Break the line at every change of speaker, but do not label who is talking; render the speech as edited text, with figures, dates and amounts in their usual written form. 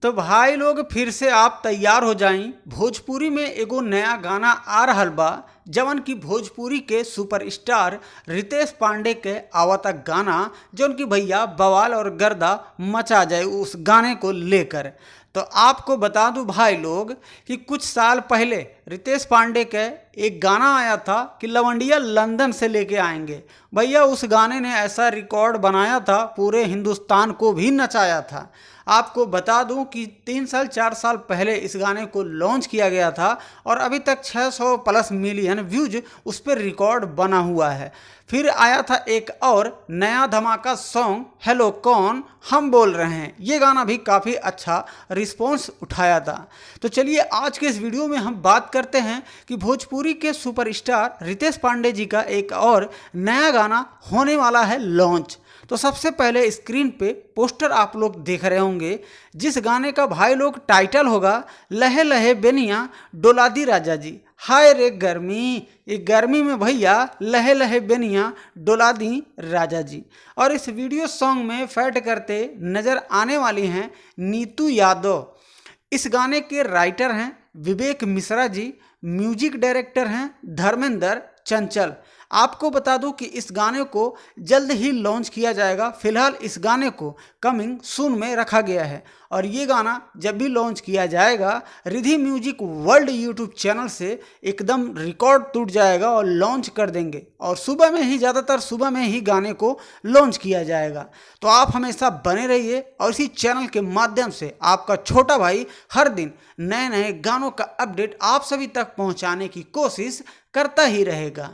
तो भाई लोग फिर से आप तैयार हो जाई। भोजपुरी में एगो नया गाना आ रहल बा जवन की भोजपुरी के सुपरस्टार रितेश पांडे के आवता गाना जौन की भैया बवाल और गर्दा मचा जाए उस गाने को लेकर। तो आपको बता दूं भाई लोग कि कुछ साल पहले रितेश पांडे के एक गाना आया था कि लवंडिया लंदन से लेके आएंगे। भैया उस गाने ने ऐसा रिकॉर्ड बनाया था, पूरे हिंदुस्तान को भी नचाया था। आपको बता दूं कि 3 साल 4 साल पहले इस गाने को लॉन्च किया गया था और अभी तक 600 प्लस मिलियन व्यूज उस पर रिकॉर्ड बना हुआ है। फिर आया था एक और नया धमाका सॉन्ग हेलो कौन हम बोल रहे हैं। ये गाना भी काफ़ी अच्छा रिस्पॉन्स उठाया था। तो चलिए आज के इस वीडियो में हम बात करते हैं कि भोजपुरी के सुपरस्टार रितेश पांडे जी का एक और नया गाना होने वाला है लॉन्च। तो सबसे पहले स्क्रीन पे पोस्टर आप लोग देख रहे होंगे जिस गाने का भाई लोग टाइटल होगा लहे लहे बेनिया डोला दी राजा जी। हाय रे गर्मी, ये गर्मी में भैया लहे लहे बेनिया डोला दी राजा जी। और इस वीडियो सॉन्ग में फैट करते नज़र आने वाली हैं नीतू यादव। इस गाने के राइटर हैं विवेक मिश्रा जी, म्यूजिक डायरेक्टर हैं धर्मेंद्र चंचल। आपको बता दूं कि इस गाने को जल्द ही लॉन्च किया जाएगा। फिलहाल इस गाने को कमिंग सून में रखा गया है और ये गाना जब भी लॉन्च किया जाएगा Riddhi music world YouTube channel से एकदम रिकॉर्ड टूट जाएगा और लॉन्च कर देंगे। और सुबह में ही, ज़्यादातर सुबह में ही गाने को लॉन्च किया जाएगा। तो आप हमेशा बने रहिए और इसी चैनल के माध्यम से आपका छोटा भाई हर दिन नए नए गानों का अपडेट आप सभी तक पहुंचाने की कोशिश करता ही रहेगा।